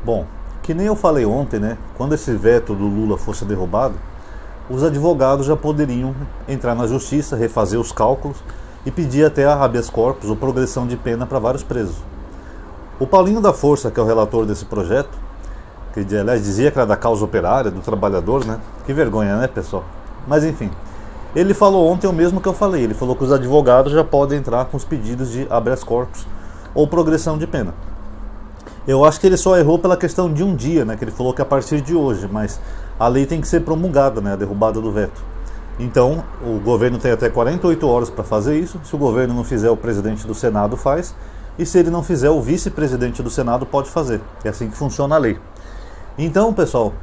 Bom, que nem eu falei ontem, né? Quando esse veto do Lula fosse derrubado, os advogados já poderiam entrar na justiça, refazer os cálculos e pedir até a habeas corpus ou progressão de pena para vários presos. O Paulinho da Força, que é o relator desse projeto, que aliás dizia que era da causa operária, do trabalhador, né? Que vergonha, né, pessoal? Mas enfim, ele falou ontem o mesmo que eu falei. Ele falou que os advogados já podem entrar com os pedidos de habeas corpus ou progressão de pena. Eu acho que ele só errou pela questão de um dia, né? Que ele falou que a partir de hoje, mas a lei tem que ser promulgada, né? A derrubada do veto. Então, o governo tem até 48 horas para fazer isso. Se o governo não fizer, o presidente do Senado faz. E se ele não fizer, o vice-presidente do Senado pode fazer. É assim que funciona a lei. Então, pessoal,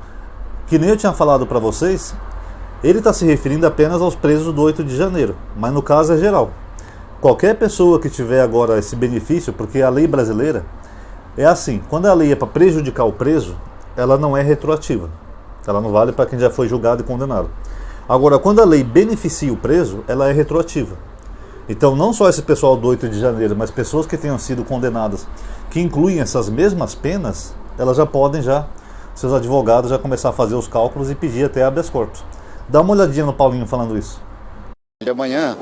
que nem eu tinha falado para vocês, ele está se referindo apenas aos presos do 8 de janeiro. Mas no caso é geral. Qualquer pessoa que tiver agora esse benefício, porque a lei brasileira é assim, quando a lei é para prejudicar o preso, ela não é retroativa. Ela não vale para quem já foi julgado e condenado. Agora, quando a lei beneficia o preso, ela é retroativa. Então, não só esse pessoal do 8 de janeiro, mas pessoas que tenham sido condenadas, que incluem essas mesmas penas, elas já podem, seus advogados já começar a fazer os cálculos e pedir até habeas corpus. Dá uma olhadinha no Paulinho falando isso. De amanhã,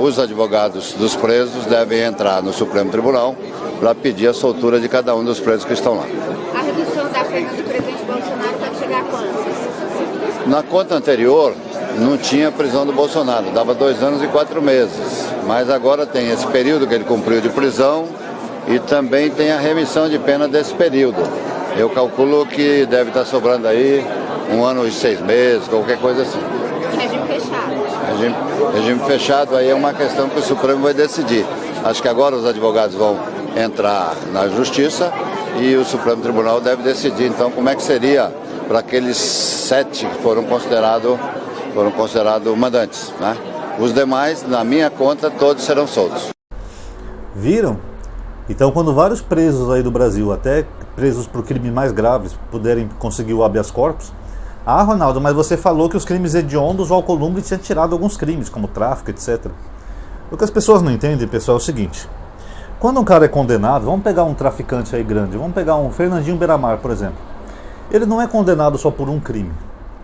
os advogados dos presos devem entrar no Supremo Tribunal para pedir a soltura de cada um dos presos que estão lá. A redução da pena do presidente Bolsonaro pode chegar a quanto? Na conta anterior, não tinha prisão do Bolsonaro, dava 2 anos e 4 meses. Mas agora tem esse período que ele cumpriu de prisão e também tem a remissão de pena desse período. Eu calculo que deve estar sobrando aí 1 ano e 6 meses, qualquer coisa assim. Regime fechado. Regime fechado aí é uma questão que o Supremo vai decidir. Acho que agora os advogados vão entrar na Justiça e o Supremo Tribunal deve decidir então como é que seria para aqueles 7 que foram considerados mandantes, né? Os demais, na minha conta, todos serão soltos. Viram? Então, quando vários presos aí do Brasil, até presos por crimes mais graves, puderem conseguir o habeas corpus. Ah, Ronaldo, mas você falou que os crimes hediondos, o Alcolumbre tinha tirado alguns crimes, como tráfico, etc. O que as pessoas não entendem, pessoal, é o seguinte. Quando um cara é condenado, vamos pegar um traficante aí grande, vamos pegar um Fernandinho Beiramar, por exemplo. Ele não é condenado só por um crime.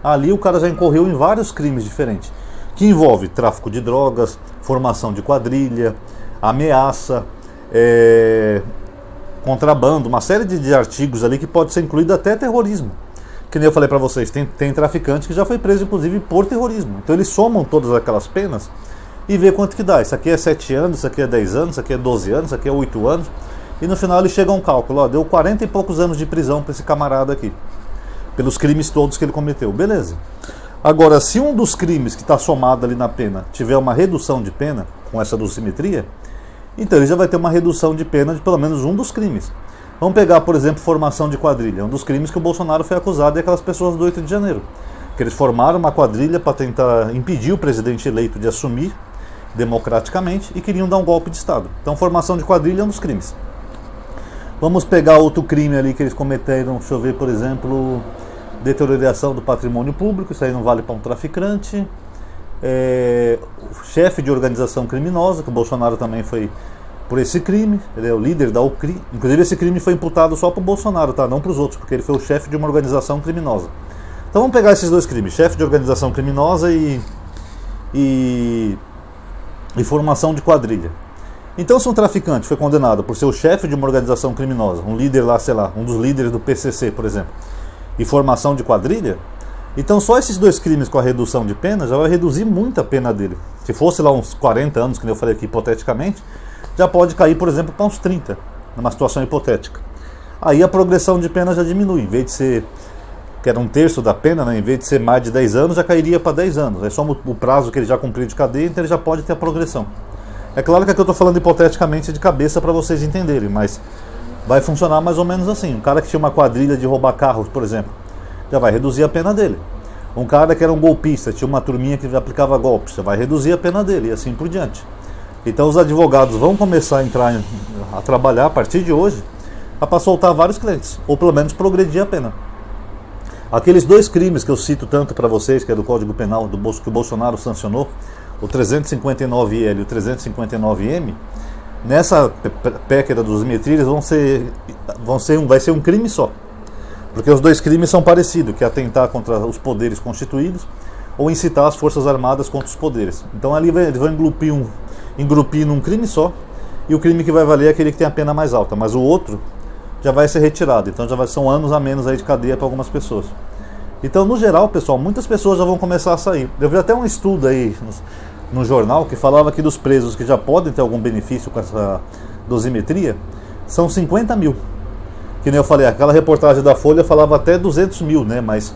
Ali o cara já incorreu em vários crimes diferentes, que envolve tráfico de drogas, formação de quadrilha, ameaça, contrabando, uma série de artigos ali que pode ser incluído até terrorismo. Que nem eu falei pra vocês, tem traficante que já foi preso inclusive por terrorismo. Então eles somam todas aquelas penas e vê quanto que dá. Isso aqui é 7 anos, isso aqui é 10 anos, isso aqui é 12 anos, isso aqui é 8 anos. E no final ele chega a um cálculo, deu 40 e poucos anos de prisão para esse camarada aqui, pelos crimes todos que ele cometeu. Beleza. Agora, se um dos crimes que está somado ali na pena tiver uma redução de pena, com essa dosimetria, então ele já vai ter uma redução de pena de pelo menos um dos crimes. Vamos pegar, por exemplo, formação de quadrilha, um dos crimes que o Bolsonaro foi acusado, é aquelas pessoas do 8 de janeiro. Que eles formaram uma quadrilha para tentar impedir o presidente eleito de assumir democraticamente e queriam dar um golpe de Estado. Então, formação de quadrilha é um dos crimes. Vamos pegar outro crime ali que eles cometeram, deixa eu ver, por exemplo, deterioração do patrimônio público, isso aí não vale para um traficante. Chefe de organização criminosa, que o Bolsonaro também foi por esse crime, ele é o líder da UCRI. Inclusive esse crime foi imputado só para o Bolsonaro, tá? Não para os outros, porque ele foi o chefe de uma organização criminosa. Então vamos pegar esses dois crimes, chefe de organização criminosa e formação de quadrilha. Então, se um traficante foi condenado por ser o chefe de uma organização criminosa, um líder lá, sei lá, um dos líderes do PCC, por exemplo, e formação de quadrilha, então só esses dois crimes com a redução de pena já vai reduzir muito a pena dele. Se fosse lá uns 40 anos, que eu falei aqui hipoteticamente, já pode cair, por exemplo, para uns 30, numa situação hipotética. Aí a progressão de pena já diminui, em vez de ser, que era 1/3 da pena, né, em vez de ser mais de 10 anos, já cairia para 10 anos. Aí só o prazo que ele já cumpriu de cadeia, então ele já pode ter a progressão. É claro que aqui eu estou falando hipoteticamente de cabeça para vocês entenderem, mas vai funcionar mais ou menos assim. Um cara que tinha uma quadrilha de roubar carros, por exemplo, já vai reduzir a pena dele. Um cara que era um golpista, tinha uma turminha que aplicava golpes, já vai reduzir a pena dele e assim por diante. Então os advogados vão começar a trabalhar a partir de hoje para soltar vários clientes, ou pelo menos progredir a pena. Aqueles dois crimes que eu cito tanto para vocês, que é do Código Penal que o Bolsonaro sancionou, o 359L e o 359M, Nessa PEC da dosimetria vai ser um crime só. Porque os dois crimes são parecidos, que é atentar contra os poderes constituídos ou incitar as Forças Armadas contra os poderes. Então ali eles vão engrupir num crime só, e o crime que vai valer é aquele que tem a pena mais alta, mas o outro já vai ser retirado, então são anos a menos aí de cadeia para algumas pessoas. Então, no geral, pessoal, muitas pessoas já vão começar a sair. Eu vi até um estudo aí no jornal que falava que dos presos que já podem ter algum benefício com essa dosimetria, são 50 mil. Que nem eu falei, aquela reportagem da Folha falava até 200 mil, né? Mas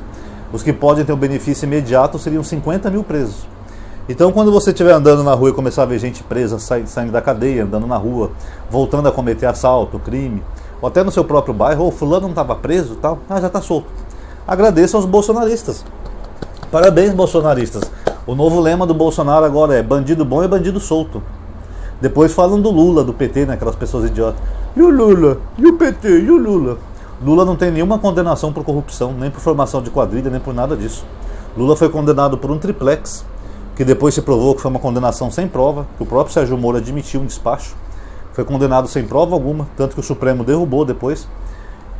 os que podem ter um benefício imediato seriam 50 mil presos. Então, quando você estiver andando na rua e começar a ver gente presa, saindo da cadeia, andando na rua, voltando a cometer assalto, crime, ou até no seu próprio bairro, ou fulano não estava preso, tal, já está solto. Agradeça aos bolsonaristas. Parabéns, bolsonaristas. O novo lema do Bolsonaro agora é: bandido bom é bandido solto. Depois falam do Lula, do PT, né? Aquelas pessoas idiotas. E o Lula? E o PT? E o Lula? Lula não tem nenhuma condenação por corrupção, nem por formação de quadrilha, nem por nada disso. Lula foi condenado por um triplex, que depois se provou que foi uma condenação sem prova, que o próprio Sérgio Moro admitiu em despacho. Foi condenado sem prova alguma, tanto que o Supremo derrubou depois.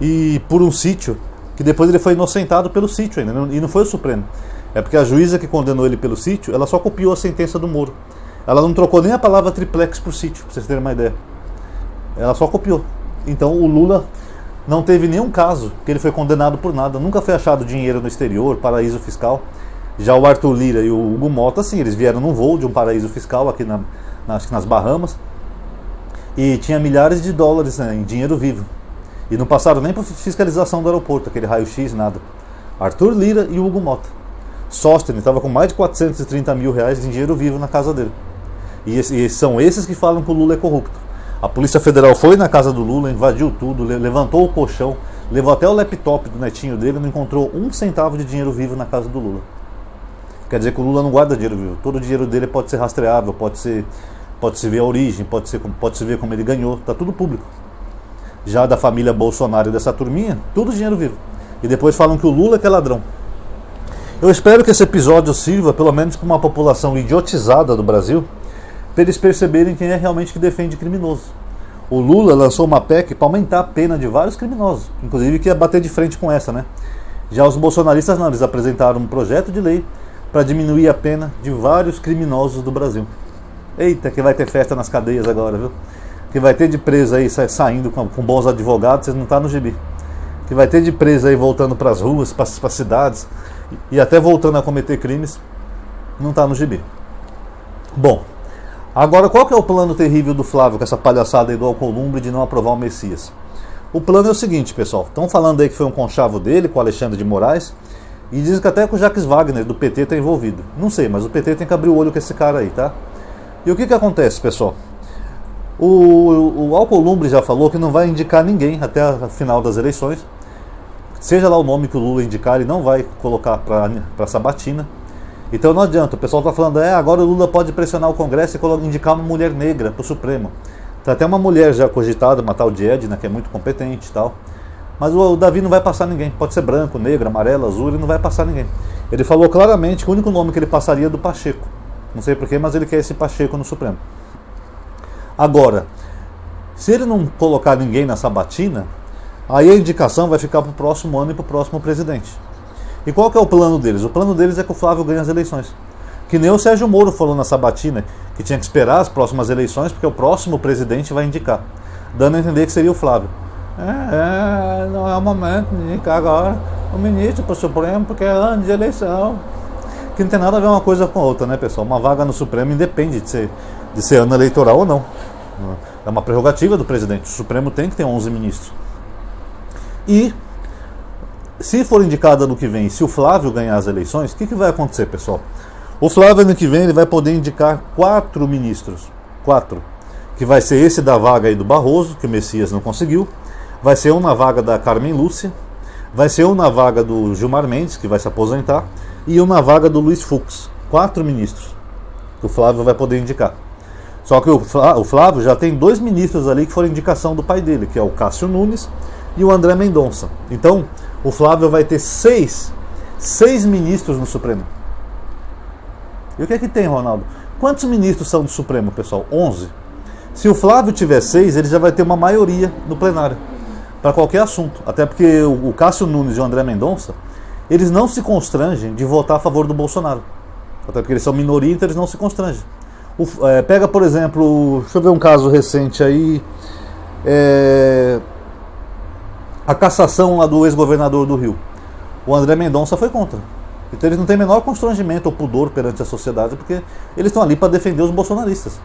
E por um sítio, que depois ele foi inocentado pelo sítio ainda, e não foi o Supremo. É porque a juíza que condenou ele pelo sítio, ela só copiou a sentença do Moro. Ela não trocou nem a palavra triplex por sítio, pra vocês terem uma ideia. Ela só copiou. Então o Lula não teve nenhum caso que ele foi condenado por nada. Nunca foi achado dinheiro no exterior, paraíso fiscal. Já o Arthur Lira e o Hugo Mota, sim, eles vieram num voo de um paraíso fiscal aqui acho que nas Bahamas. E tinha milhares de dólares, né, em dinheiro vivo. E não passaram nem por fiscalização do aeroporto, aquele raio-x, nada. Arthur Lira e o Hugo Mota. Sóstenes estava com mais de 430 mil reais de dinheiro vivo na casa dele. E são esses que falam que o Lula é corrupto. A Polícia Federal foi na casa do Lula, invadiu tudo, levantou o colchão, levou até o laptop do netinho dele, não encontrou um centavo de dinheiro vivo na casa do Lula. Quer dizer que o Lula não guarda dinheiro vivo. Todo o dinheiro dele pode ser rastreável, pode se ver a origem, pode se ver como ele ganhou, está tudo público. Já da família Bolsonaro e dessa turminha, tudo dinheiro vivo. E depois falam que o Lula é que é ladrão. Eu espero que esse episódio sirva pelo menos para uma população idiotizada do Brasil, para eles perceberem quem é realmente que defende criminoso. O Lula lançou uma PEC para aumentar a pena de vários criminosos, inclusive que ia bater de frente com essa, né? Já os bolsonaristas não, eles apresentaram um projeto de lei para diminuir a pena de vários criminosos do Brasil. Eita, que vai ter festa nas cadeias agora, viu? Que vai ter de preso aí saindo com bons advogados, vocês não estão no gibi. Que vai ter de preso aí voltando para as ruas, para as cidades, e até voltando a cometer crimes, não está no gibi. Bom, agora qual que é o plano terrível do Flávio com essa palhaçada aí do Alcolumbre de não aprovar o Messias? O plano é o seguinte, pessoal. Estão falando aí que foi um conchavo dele com o Alexandre de Moraes, e dizem que até que o Jacques Wagner do PT está envolvido. Não sei, mas o PT tem que abrir o olho com esse cara aí, tá? E o que acontece, pessoal? O Alcolumbre já falou que não vai indicar ninguém até a final das eleições. Seja lá o nome que o Lula indicar, ele não vai colocar para sabatina. Então não adianta, o pessoal está falando, agora o Lula pode pressionar o Congresso e indicar uma mulher negra para o Supremo. Tem até uma mulher já cogitada, uma tal de Edna, que é muito competente e tal. Mas o Davi não vai passar ninguém, pode ser branco, negro, amarelo, azul, ele não vai passar ninguém. Ele falou claramente que o único nome que ele passaria é do Pacheco. Não sei porquê, mas ele quer esse Pacheco no Supremo. Agora, se ele não colocar ninguém na sabatina, aí a indicação vai ficar para o próximo ano e para o próximo presidente. E qual que é o plano deles? O plano deles é que o Flávio ganhe as eleições. Que nem o Sérgio Moro falou na sabatina, que tinha que esperar as próximas eleições, porque o próximo presidente vai indicar. Dando a entender que seria o Flávio. Não é o momento de indicar agora o ministro para o Supremo, porque é ano de eleição. Que não tem nada a ver uma coisa com a outra, né, pessoal? Uma vaga no Supremo independe de ser ano eleitoral ou não. É uma prerrogativa do presidente. O Supremo tem que ter 11 ministros. E, se for indicado ano que vem, se o Flávio ganhar as eleições, o que vai acontecer, pessoal? O Flávio ano que vem ele vai poder indicar 4 ministros. 4. Que vai ser esse da vaga aí do Barroso, que o Messias não conseguiu. Vai ser um na vaga da Carmen Lúcia. Vai ser um na vaga do Gilmar Mendes, que vai se aposentar. E um na vaga do Luiz Fux. 4 ministros que o Flávio vai poder indicar. Só que o Flávio já tem 2 ministros ali que foram indicação do pai dele, que é o Cássio Nunes e o André Mendonça. Então, o Flávio vai ter 6 ministros no Supremo. E o que é que tem, Ronaldo? Quantos ministros são do Supremo, pessoal? 11. Se o Flávio tiver 6, ele já vai ter uma maioria no plenário para qualquer assunto. Até porque o Cássio Nunes e o André Mendonça, eles não se constrangem de votar a favor do Bolsonaro. Até porque eles são minoria, então eles não se constrangem. Pega, por exemplo, deixa eu ver um caso recente aí, a cassação lá do ex-governador do Rio. O André Mendonça foi contra. Então eles não têm menor constrangimento ou pudor perante a sociedade, porque eles estão ali para defender os bolsonaristas.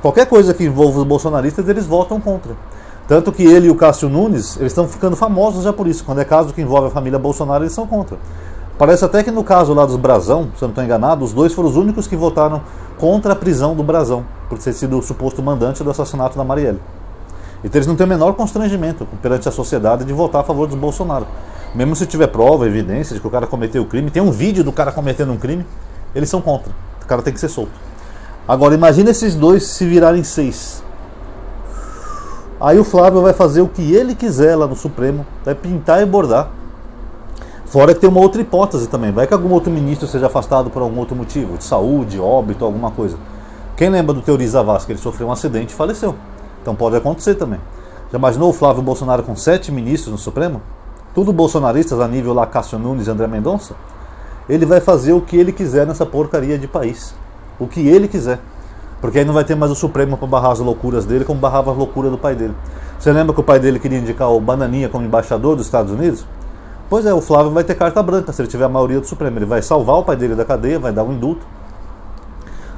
Qualquer coisa que envolva os bolsonaristas, eles votam contra. Tanto que ele e o Cássio Nunes, eles estão ficando famosos já por isso. Quando é caso que envolve a família Bolsonaro, eles são contra. Parece até que no caso lá dos Brazão, se eu não estou enganado, os dois foram os únicos que votaram contra a prisão do Brazão, por ter sido o suposto mandante do assassinato da Marielle. Então eles não têm o menor constrangimento perante a sociedade de votar a favor dos Bolsonaro. Mesmo se tiver prova, evidência de que o cara cometeu o crime, tem um vídeo do cara cometendo um crime, eles são contra. O cara tem que ser solto. Agora imagina esses dois se virarem 6. Aí o Flávio vai fazer o que ele quiser lá no Supremo, vai pintar e bordar. Fora que tem uma outra hipótese também. Vai que algum outro ministro seja afastado por algum outro motivo, de saúde, óbito, alguma coisa. Quem lembra do Teori Zavascki? Ele sofreu um acidente e faleceu. Então pode acontecer também. Já imaginou o Flávio Bolsonaro com 7 ministros no Supremo? Tudo bolsonaristas a nível lá Cássio Nunes e André Mendonça? Ele vai fazer o que ele quiser nessa porcaria de país. O que ele quiser. Porque aí não vai ter mais o Supremo para barrar as loucuras dele, como barrava a loucura do pai dele. Você lembra que o pai dele queria indicar o Bananinha como embaixador dos Estados Unidos? Pois é, o Flávio vai ter carta branca se ele tiver a maioria do Supremo. Ele vai salvar o pai dele da cadeia, vai dar um indulto.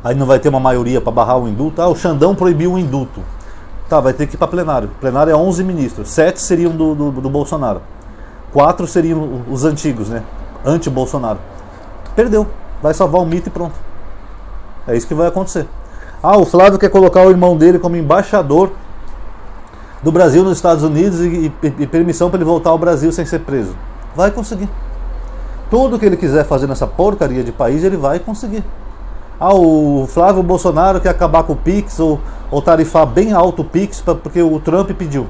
Aí não vai ter uma maioria para barrar o indulto. Ah, o Xandão proibiu o indulto. Tá, vai ter que ir para plenário. Plenário é 11 ministros. 7 seriam do Bolsonaro. 4 seriam os antigos, né? Anti-Bolsonaro. Perdeu. Vai salvar o mito e pronto. É isso que vai acontecer. Ah, o Flávio quer colocar o irmão dele como embaixador do Brasil nos Estados Unidos e permissão para ele voltar ao Brasil sem ser preso. Vai conseguir. Tudo que ele quiser fazer nessa porcaria de país, ele vai conseguir. Ah, o Flávio Bolsonaro quer acabar com o Pix ou tarifar bem alto o Pix porque o Trump pediu.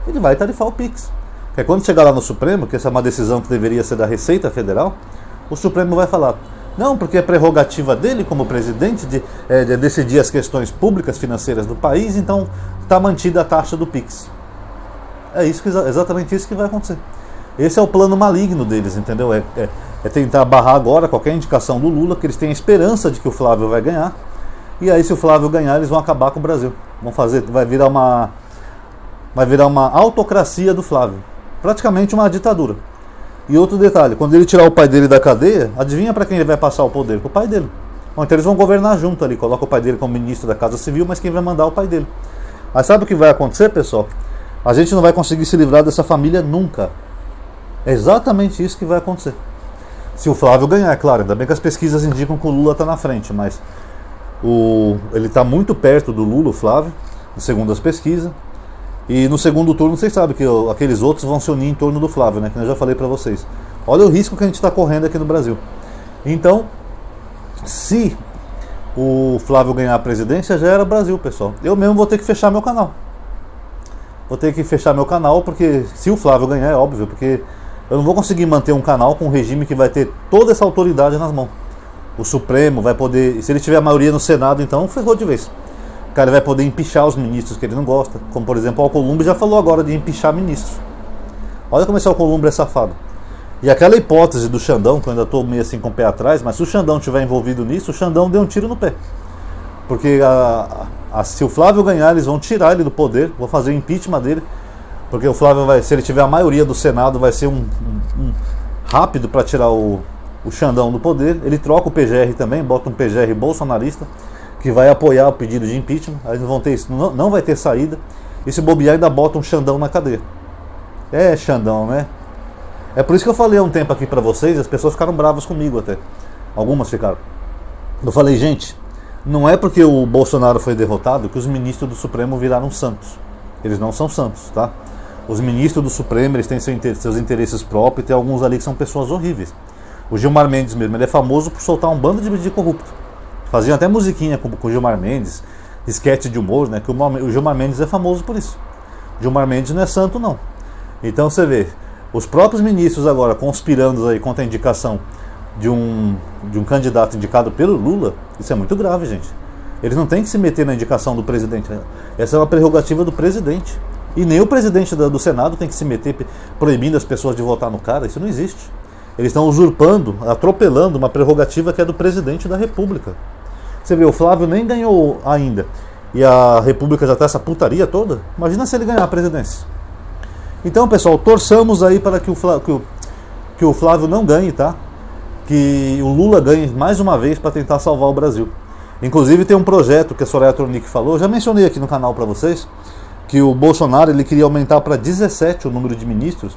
Ele vai tarifar o Pix. Porque quando chegar lá no Supremo, que essa é uma decisão que deveria ser da Receita Federal, o Supremo vai falar: não, porque é prerrogativa dele como presidente de decidir as questões públicas financeiras do país, então está mantida a taxa do Pix. É exatamente isso que vai acontecer. Esse é o plano maligno deles, entendeu? É tentar barrar agora qualquer indicação do Lula, que eles têm a esperança de que o Flávio vai ganhar. E aí, se o Flávio ganhar, eles vão acabar com o Brasil. Vai virar uma autocracia do Flávio. Praticamente uma ditadura. E outro detalhe, quando ele tirar o pai dele da cadeia, adivinha para quem ele vai passar o poder? Para o pai dele. Bom, então eles vão governar junto ali, coloca o pai dele como ministro da Casa Civil, mas quem vai mandar é o pai dele. Aí sabe o que vai acontecer, pessoal? A gente não vai conseguir se livrar dessa família nunca. É exatamente isso que vai acontecer. Se o Flávio ganhar, é claro, ainda bem que as pesquisas indicam que o Lula está na frente, mas ele está muito perto do Lula, o Flávio, segundo as pesquisas. E no segundo turno, vocês sabem que aqueles outros vão se unir em torno do Flávio, né? Que eu já falei para vocês. Olha o risco que a gente está correndo aqui no Brasil. Então, se o Flávio ganhar a presidência, já era Brasil, pessoal. Eu mesmo vou ter que fechar meu canal. Vou ter que fechar meu canal, porque se o Flávio ganhar, é óbvio, porque eu não vou conseguir manter um canal com um regime que vai ter toda essa autoridade nas mãos. O Supremo vai poder, se ele tiver a maioria no Senado, então ferrou de vez. O cara vai poder empichar os ministros que ele não gosta. Como, por exemplo, o Alcolumbre já falou agora de empichar ministros. Olha como esse Alcolumbre é safado. E aquela hipótese do Xandão, que eu ainda estou meio assim com o pé atrás, mas se o Xandão estiver envolvido nisso, o Xandão deu um tiro no pé. Porque se o Flávio ganhar, eles vão tirar ele do poder, vão fazer o impeachment dele. Porque o Flávio se ele tiver a maioria do Senado, vai ser um rápido para tirar o Xandão do poder. Ele troca o PGR também, bota um PGR bolsonarista, que vai apoiar o pedido de impeachment. Aí não vai ter saída. E se bobear, ainda bota um Xandão na cadeia. É, Xandão, né? É por isso que eu falei há um tempo aqui pra vocês, e as pessoas ficaram bravas comigo até. Algumas ficaram. Eu falei, gente, não é porque o Bolsonaro foi derrotado que os ministros do Supremo viraram santos. Eles não são santos, tá? Os ministros do Supremo, eles têm seus interesses próprios, e tem alguns ali que são pessoas horríveis. O Gilmar Mendes mesmo, ele é famoso por soltar um bando de corrupto. Faziam até musiquinha com o Gilmar Mendes, esquete de humor, né? Que o Gilmar Mendes é famoso por isso. O Gilmar Mendes não é santo, não. Então você vê, os próprios ministros agora conspirando aí contra a indicação de um candidato indicado pelo Lula, isso é muito grave, gente. Eles não têm que se meter na indicação do presidente. Essa é uma prerrogativa do presidente. E nem o presidente do Senado tem que se meter proibindo as pessoas de votar no cara. Isso não existe. Eles estão usurpando, atropelando uma prerrogativa que é do presidente da República. Você vê, o Flávio nem ganhou ainda. E a República já está essa putaria toda. Imagina se ele ganhar a presidência. Então, pessoal, torçamos aí para que o Flávio não ganhe, tá? Que o Lula ganhe mais uma vez para tentar salvar o Brasil. Inclusive tem um projeto que a Soraya Tronic falou, já mencionei aqui no canal para vocês, que o Bolsonaro ele queria aumentar para 17 o número de ministros,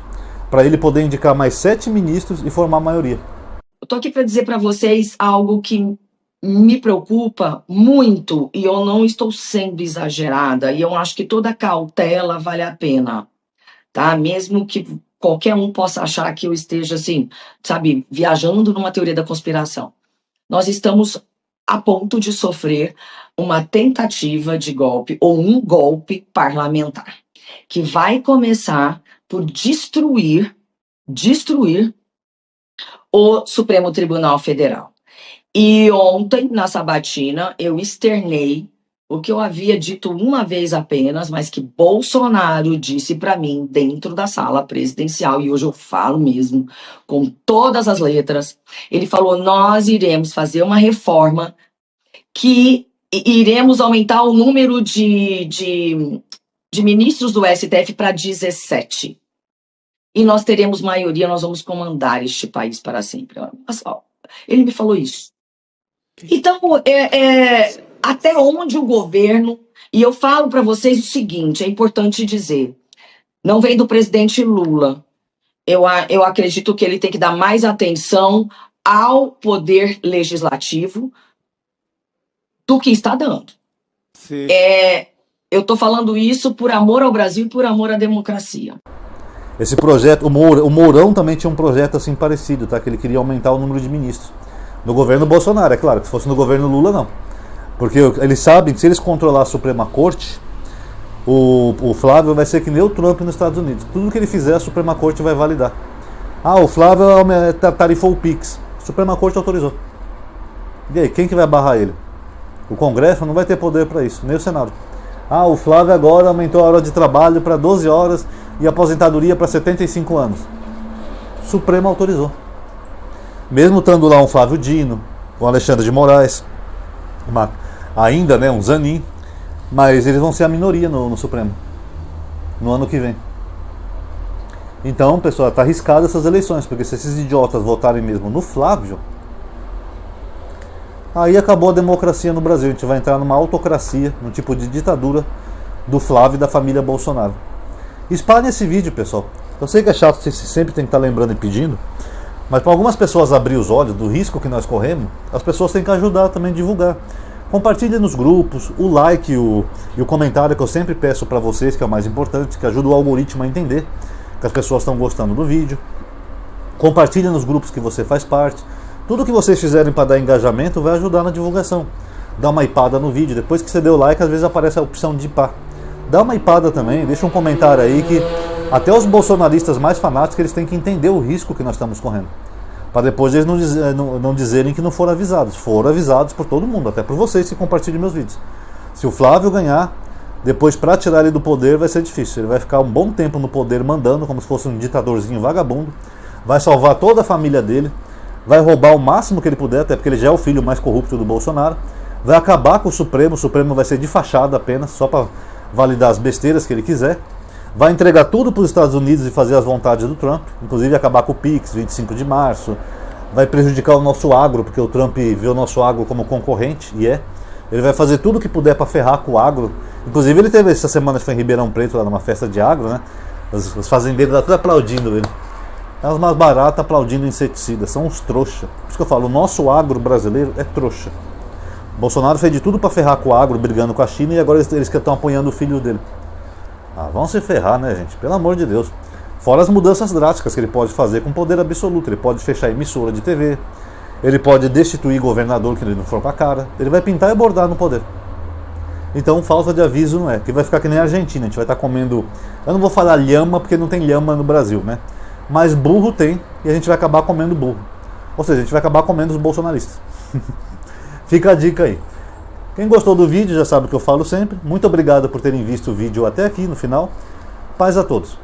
para ele poder indicar mais 7 ministros e formar a maioria. Eu tô aqui para dizer para vocês algo que me preocupa muito, e eu não estou sendo exagerada, e eu acho que toda cautela vale a pena, tá? Mesmo que qualquer um possa achar que eu esteja, assim, sabe, viajando numa teoria da conspiração. Nós estamos a ponto de sofrer uma tentativa de golpe ou um golpe parlamentar, que vai começar por destruir o Supremo Tribunal Federal. E ontem, na sabatina, eu externei o que eu havia dito uma vez apenas, mas que Bolsonaro disse para mim dentro da sala presidencial, e hoje eu falo mesmo, com todas as letras. Ele falou: nós iremos fazer uma reforma que iremos aumentar o número de ministros do STF para 17. E nós teremos maioria, nós vamos comandar este país para sempre. Ele me falou isso. Então, até onde o governo... E eu falo para vocês o seguinte, é importante dizer, não vem do presidente Lula. Eu acredito que ele tem que dar mais atenção ao poder legislativo do que está dando. Sim. Eu estou falando isso por amor ao Brasil e por amor à democracia. Esse projeto, o Mourão também tinha um projeto assim parecido, tá? Que ele queria aumentar o número de ministros. No governo Bolsonaro, é claro, que se fosse no governo Lula, não. Porque eles sabem que se eles controlar a Suprema Corte, o Flávio vai ser que nem o Trump nos Estados Unidos. Tudo que ele fizer, a Suprema Corte vai validar. O Flávio tarifou o Pix. A Suprema Corte autorizou. E aí, quem que vai barrar ele? O Congresso não vai ter poder para isso, nem o Senado. O Flávio agora aumentou a hora de trabalho para 12 horas e a aposentadoria para 75 anos. O Supremo autorizou. Mesmo estando lá um Flávio Dino, um Alexandre de Moraes, ainda, né, um Zanin, mas eles vão ser a minoria no Supremo, no ano que vem. Então, pessoal, está arriscado essas eleições, porque se esses idiotas votarem mesmo no Flávio, aí acabou a democracia no Brasil. A gente vai entrar numa autocracia, num tipo de ditadura do Flávio e da família Bolsonaro. Espalhem esse vídeo, pessoal. Eu sei que é chato, você sempre tem que estar lembrando e pedindo, mas para algumas pessoas abrir os olhos do risco que nós corremos, as pessoas têm que ajudar também a divulgar. Compartilhem nos grupos, o like e o comentário que eu sempre peço para vocês, que é o mais importante, que ajuda o algoritmo a entender que as pessoas estão gostando do vídeo. Compartilhem nos grupos que você faz parte. Tudo que vocês fizerem para dar engajamento vai ajudar na divulgação. Dá uma ipada no vídeo, depois que você deu like, às vezes aparece a opção de ipar. Dá uma ipada também, deixa um comentário aí que até os bolsonaristas mais fanáticos eles têm que entender o risco que nós estamos correndo. Para depois eles não dizerem que não foram avisados. Foram avisados por todo mundo, até por vocês que compartilham meus vídeos. Se o Flávio ganhar, depois para tirar ele do poder vai ser difícil. Ele vai ficar um bom tempo no poder mandando, como se fosse um ditadorzinho vagabundo. Vai salvar toda a família dele. Vai roubar o máximo que ele puder, até porque ele já é o filho mais corrupto do Bolsonaro. Vai acabar com o Supremo vai ser de fachada apenas, só para validar as besteiras que ele quiser. Vai entregar tudo para os Estados Unidos e fazer as vontades do Trump, inclusive acabar com o Pix, 25 de março. Vai prejudicar o nosso agro, porque o Trump vê o nosso agro como concorrente, e é. Ele vai fazer tudo o que puder para ferrar com o agro. Inclusive ele teve essa semana, foi em Ribeirão Preto, lá numa festa de agro, né? Os fazendeiros lá tudo aplaudindo ele. É os mais baratos aplaudindo inseticida, são uns trouxa. Por isso que eu falo, o nosso agro brasileiro é trouxa. Bolsonaro fez de tudo para ferrar com o agro, brigando com a China, e agora eles que estão apoiando o filho dele. Vão se ferrar, né, gente? Pelo amor de Deus. Fora as mudanças drásticas que ele pode fazer com poder absoluto. Ele pode fechar emissora de TV, ele pode destituir governador que ele não for com a cara, ele vai pintar e bordar no poder. Então falta de aviso não é, que vai ficar que nem a Argentina, a gente vai estar comendo, eu não vou falar lhama porque não tem lhama no Brasil, né? Mas burro tem, e a gente vai acabar comendo burro. Ou seja, a gente vai acabar comendo os bolsonaristas. Fica a dica aí. Quem gostou do vídeo já sabe o que eu falo sempre. Muito obrigado por terem visto o vídeo até aqui no final. Paz a todos.